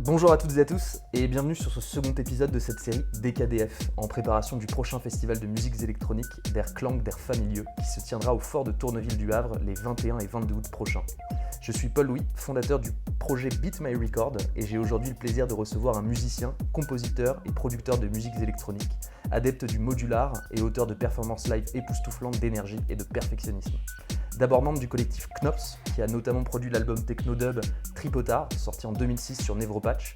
Bonjour à toutes et à tous et bienvenue sur ce second épisode de cette série DKDF en préparation du prochain festival de musiques électroniques Der Klang der Familie qui se tiendra au fort de Tourneville du Havre les 21 et 22 août prochains. Je suis Paul Louis, fondateur du projet Beat My Record et j'ai aujourd'hui le plaisir de recevoir un musicien, compositeur et producteur de musiques électroniques, adepte du modular et auteur de performances live époustouflantes d'énergie et de perfectionnisme. D'abord membre du collectif Knops, qui a notamment produit l'album techno-dub Tripotard, sorti en 2006 sur Nevropatch,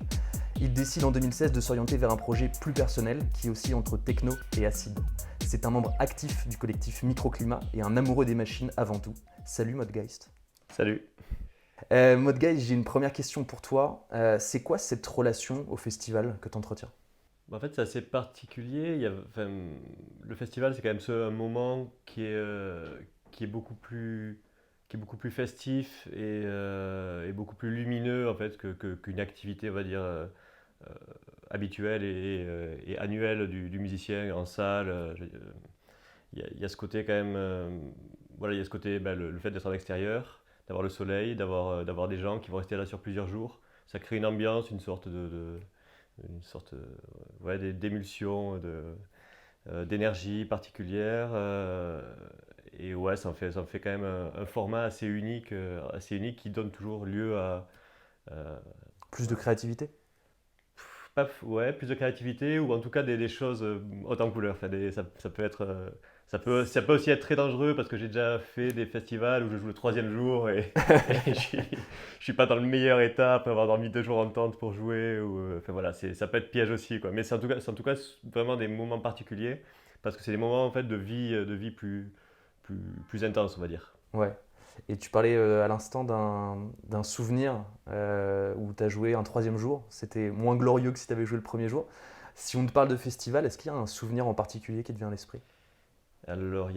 il décide en 2016 de s'orienter vers un projet plus personnel qui oscille entre techno et acide. C'est un membre actif du collectif Microclimat et un amoureux des machines avant tout. Salut Modgeist. Salut. Modgeist, j'ai une première question pour toi. C'est quoi cette relation au festival que tu entretiens ? En fait, c'est assez particulier. Le festival, c'est quand même un moment qui est beaucoup plus festif et beaucoup plus lumineux en fait qu'une activité, on va dire, habituelle et annuelle du musicien en salle. Il y a ce côté quand même, il y a ce côté, le fait d'être en extérieur, d'avoir le soleil, d'avoir des gens qui vont rester là sur plusieurs jours. Ça crée une ambiance, une sorte d'émulsion, d'énergie particulière. Et ouais, ça en fait quand même un format assez unique qui donne toujours lieu à... Plus de créativité ? Plus de créativité ou en tout cas des choses hautes en couleur. Ça peut aussi être très dangereux parce que j'ai déjà fait des festivals où je joue le 3e jour et je suis pas dans le meilleur état après avoir dormi 2 jours en tente pour jouer. Ça peut être piège aussi, quoi. Mais c'est en tout cas vraiment des moments particuliers parce que c'est des moments en fait de vie plus intense, on va dire. Ouais. Et tu parlais à l'instant d'un souvenir où tu as joué un 3e jour. C'était moins glorieux que si tu avais joué le 1er jour. Si on te parle de festival, est-ce qu'il y a un souvenir en particulier qui te vient à l'esprit ? Alors, il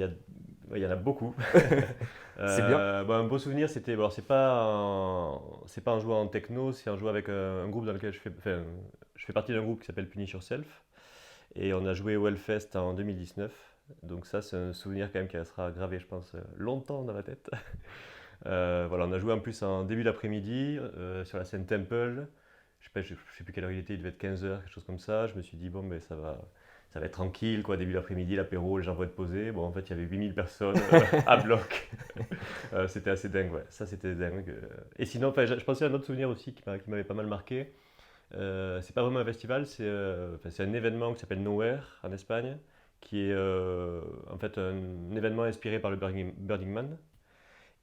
y en a beaucoup. C'est bien. Un beau souvenir, c'était... Alors, c'est pas un joueur en techno, c'est un joueur avec un groupe dans lequel je fais partie d'un groupe qui s'appelle Punish Yourself. Et on a joué au Hellfest en 2019. Donc ça, c'est un souvenir quand même qui sera gravé, je pense, longtemps dans ma tête. On a joué en plus en début d'après-midi sur la scène Temple. Je sais plus quelle heure il était, il devait être 15h, quelque chose comme ça. Je me suis dit, bon, mais ça va être tranquille, quoi, début d'après-midi, l'apéro, les gens vont être posés. Bon, en fait, il y avait 8000 personnes à bloc. C'était assez dingue, ouais. Ça, c'était dingue. Et sinon, je pensais à un autre souvenir aussi qui m'avait pas mal marqué. C'est pas vraiment un festival, c'est un événement qui s'appelle Nowhere en Espagne, qui est en fait un événement inspiré par le Burning Man.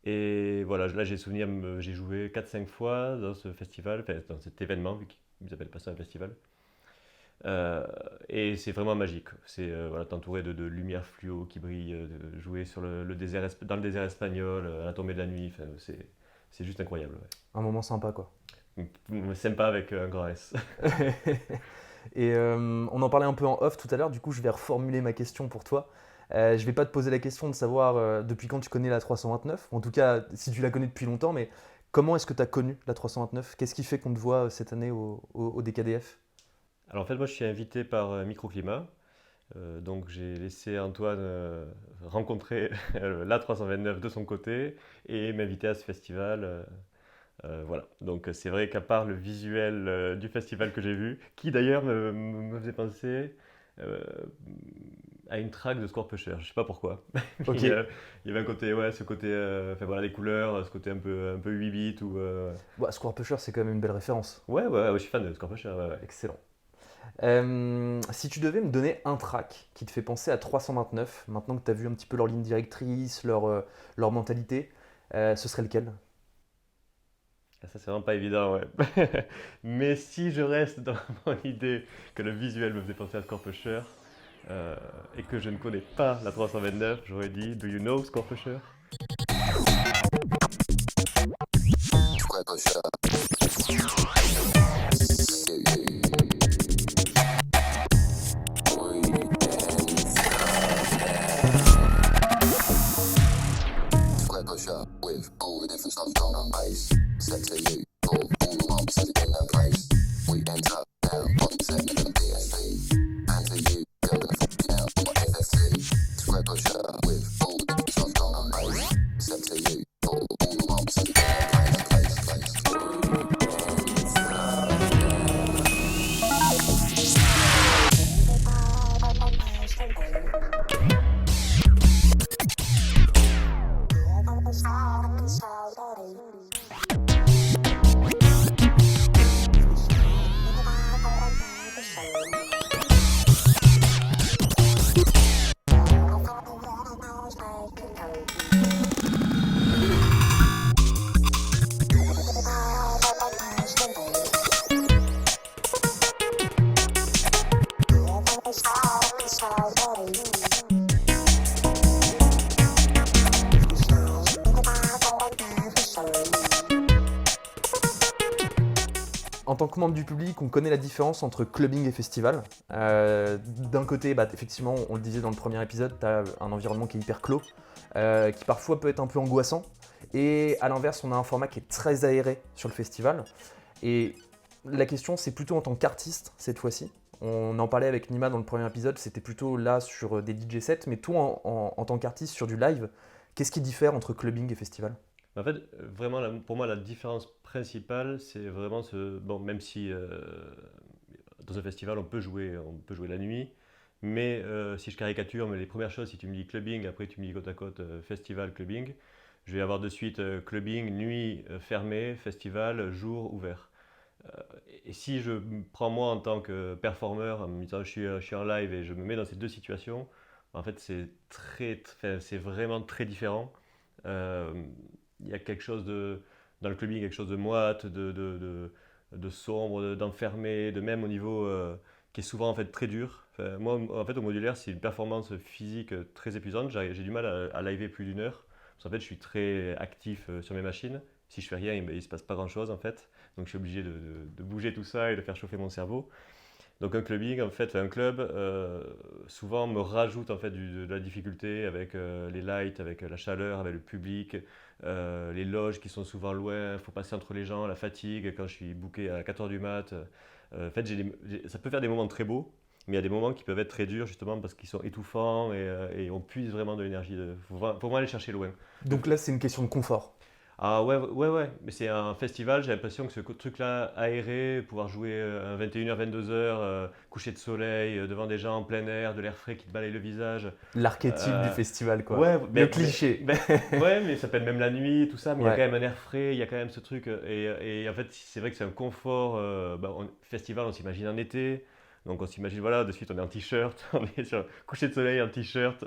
Et voilà, là j'ai souvenir, j'ai joué 4-5 fois dans ce festival, dans cet événement, vu qu'ils appellent pas ça un festival. Et c'est vraiment magique. C'est t'entourer de lumière fluo qui brille, jouer sur dans le désert espagnol, à la tombée de la nuit, c'est juste incroyable. Ouais. Un moment sympa, quoi. Sympa avec un grand S. Et on en parlait un peu en off tout à l'heure, du coup je vais reformuler ma question pour toi. Je vais pas te poser la question de savoir depuis quand tu connais la 329, en tout cas si tu la connais depuis longtemps, mais comment est-ce que tu as connu la 329 ? Qu'est-ce qui fait qu'on te voit cette année au DKDF ? Alors en fait moi je suis invité par Microclimat, donc j'ai laissé Antoine rencontrer la 329 de son côté et m'inviter à ce festival. Voilà, donc c'est vrai qu'à part le visuel du festival que j'ai vu, qui d'ailleurs me faisait penser à une track de Scorpusher, je sais pas pourquoi. Okay. Il y avait un côté, ce côté, les couleurs, ce côté un peu 8 bits ou. Scorpusher, c'est quand même une belle référence. Ouais, je suis fan de Scorpusher. Ouais. Excellent. Si tu devais me donner un track qui te fait penser à 329, maintenant que tu as vu un petit peu leur ligne directrice, leur mentalité, ce serait lequel ? Ça, c'est vraiment pas évident, ouais. Mais si je reste dans mon idée que le visuel me faisait penser à Scorpusher et que je ne connais pas la 329, j'aurais dit Do you know Scorpusher ? En tant que membre du public, on connaît la différence entre clubbing et festival. D'un côté, effectivement, on le disait dans le premier épisode, tu as un environnement qui est hyper clos, qui parfois peut être un peu angoissant. Et à l'inverse, on a un format qui est très aéré sur le festival. Et la question, c'est plutôt en tant qu'artiste cette fois-ci. On en parlait avec Nima dans le premier épisode, c'était plutôt là sur des DJ sets. Mais toi, en tant qu'artiste sur du live, qu'est-ce qui diffère entre clubbing et festival ? En fait, vraiment, pour moi, la différence principale, c'est vraiment même si dans un festival, on peut jouer la nuit, mais si je caricature, mais les premières choses, si tu me dis clubbing, après tu me dis côte à côte festival, clubbing, je vais avoir de suite clubbing, nuit fermée, festival, jour ouvert. Et si je prends moi en tant que performeur, en me disant je suis en live et je me mets dans ces deux situations, en fait, c'est vraiment très différent. Il y a quelque chose dans le clubbing, quelque chose de moite, de sombre, d'enfermé, de même au niveau qui est souvent en fait très dur. Enfin, moi, en fait, au modulaire, c'est une performance physique très épuisante. J'ai du mal à liver plus d'une heure. Parce qu'en fait, je suis très actif sur mes machines. Si je fais rien, il ne se passe pas grand-chose en fait. Donc, je suis obligé de bouger tout ça et de faire chauffer mon cerveau. Donc un clubbing, en fait, un club, souvent me rajoute en fait de la difficulté avec les lights, avec la chaleur, avec le public, les loges qui sont souvent loin, il faut passer entre les gens, la fatigue quand je suis booké à 4h du mat. En fait, ça peut faire des moments très beaux, mais il y a des moments qui peuvent être très durs justement parce qu'ils sont étouffants et on puise vraiment de l'énergie. Faut vraiment aller chercher loin. Donc là, c'est une question de confort. Ah ouais, mais c'est un festival, j'ai l'impression que ce truc-là, aéré, pouvoir jouer à 21h, 22h, coucher de soleil, devant des gens en plein air, de l'air frais qui te balaye le visage. L'archétype du festival, quoi. Ouais, le cliché. Ouais, mais ça peut être même la nuit, tout ça, mais il y a Ouais. quand même un air frais, il y a quand même ce truc. Et en fait, c'est vrai que c'est un confort. Festival, on s'imagine en été, donc on s'imagine, voilà, de suite on est en t-shirt, on est sur coucher de soleil en t-shirt.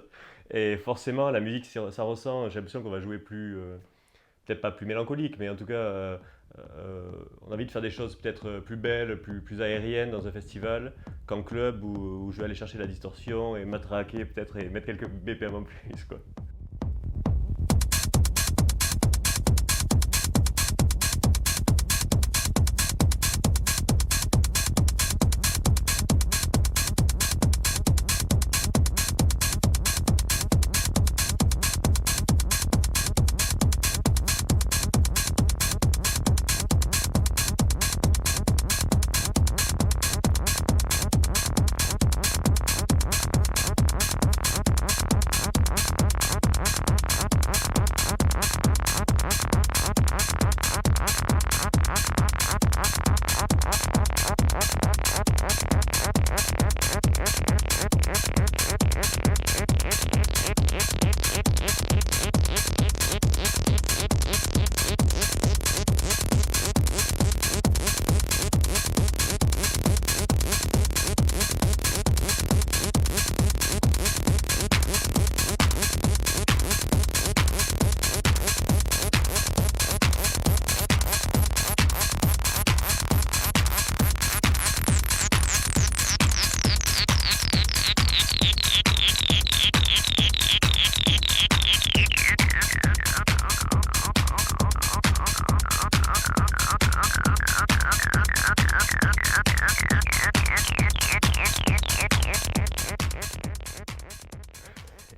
Et forcément, la musique, ça ressent, j'ai l'impression qu'on va jouer plus. Peut-être pas plus mélancolique, mais en tout cas, on a envie de faire des choses peut-être plus belles, plus aériennes dans un festival qu'en club où je vais aller chercher la distorsion et matraquer peut-être et mettre quelques BPM en plus, quoi.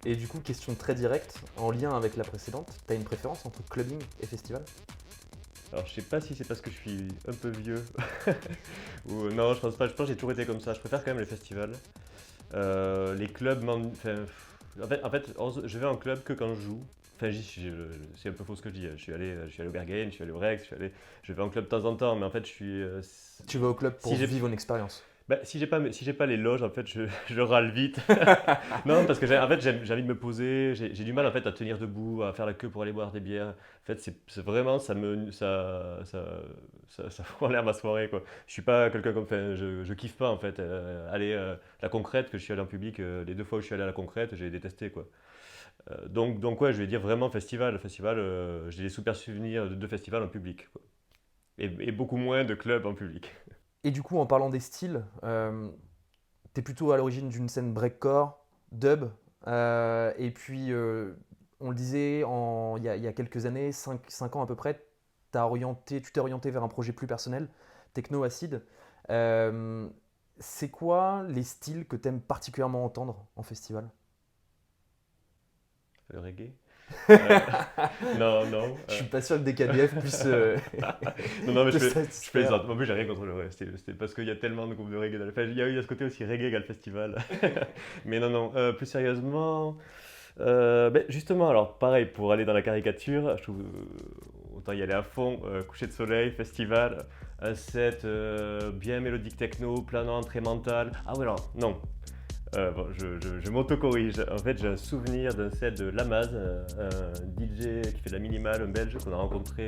Et du coup, question très directe, en lien avec la précédente, t'as une préférence entre clubbing et festival? Alors, je sais pas si c'est parce que je suis un peu vieux ou non, je pense pas. Je pense que j'ai toujours été comme ça. Je préfère quand même les festivals. Les clubs, enfin, en fait, je vais en club que quand je joue. Enfin, c'est un peu faux ce que je dis. Je suis allé au Berghain, je suis allé au Rex, je vais en club de temps en temps, mais en fait, je suis. Tu vas au club pour Si j'ai vivre une expérience. Bah, si j'ai pas les loges, en fait, je râle vite. Non, parce que en fait, j'ai envie de me poser. J'ai du mal en fait à tenir debout, à faire la queue pour aller boire des bières. En fait, c'est vraiment ça fout en l'air ma soirée, quoi. Je suis pas quelqu'un comme, enfin, je kiffe pas en fait. Aller la Concrète, que je suis allé en public, les 2 fois où je suis allé à la Concrète, j'ai détesté, quoi. Donc ouais, je vais dire vraiment festival. Festival, j'ai des super souvenirs de festivals en public, quoi. Et beaucoup moins de clubs en public. Et du coup, en parlant des styles, t'es plutôt à l'origine d'une scène breakcore, dub, et puis on le disait, il y a quelques années, 5 ans à peu près, tu t'es orienté vers un projet plus personnel, techno acide. Euh, c'est quoi les styles que t'aimes particulièrement entendre en festival? Le reggae? Euh, non, non. Je suis pas sûr que DKDF puisse Non, non, mais te je satisfaire. plaisante. Moi, j'ai rien contre le reggae. C'était parce qu'il y a tellement de groupes de reggae dans le festival. Il y a eu à ce côté aussi reggae à le festival. Mais non, non. Plus sérieusement, ben, justement, alors pareil, pour aller dans la caricature, je trouve autant y aller à fond. Coucher de soleil, festival, un set bien mélodique techno, planant, très mental. Ah ouais, alors, non. Bon, je m'auto-corrige. En fait, j'ai un souvenir d'un set de Lamaz, un DJ qui fait de la minimale, un belge qu'on a rencontré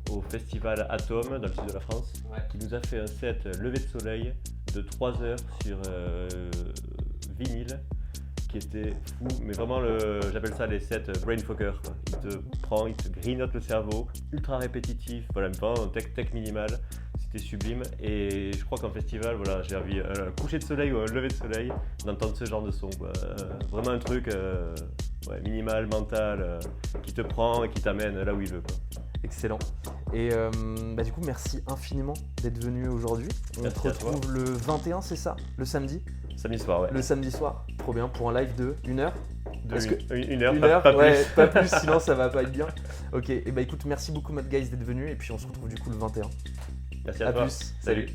au festival Atom dans le sud de la France, Ouais. qui nous a fait un set lever de soleil de 3 heures sur vinyle, qui était fou, mais vraiment, j'appelle ça les sets brainfucker, quoi. Il te grignote le cerveau, ultra répétitif, voilà, vraiment un tech minimal, c'était sublime. Et je crois qu'en festival, voilà, j'ai envie, un coucher de soleil ou un lever de soleil, d'entendre ce genre de son, quoi. Vraiment un truc ouais, minimal, mental, qui te prend et qui t'amène là où il veut, quoi. Excellent. Et bah du coup, merci infiniment d'être venu aujourd'hui. On Merci te à toi. retrouve le 21, c'est ça? Le samedi? Samedi soir, ouais. Le samedi soir. Trop bien, pour un live de 1 heure. Est-ce que- Une heure, Une pas, heure? pas Ouais, plus. pas plus, sinon ça va pas être bien. Ok, et bah écoute, merci beaucoup Matt Guys d'être venu et puis on se retrouve du coup le 21. Merci à À toi. plus, Salut. salut.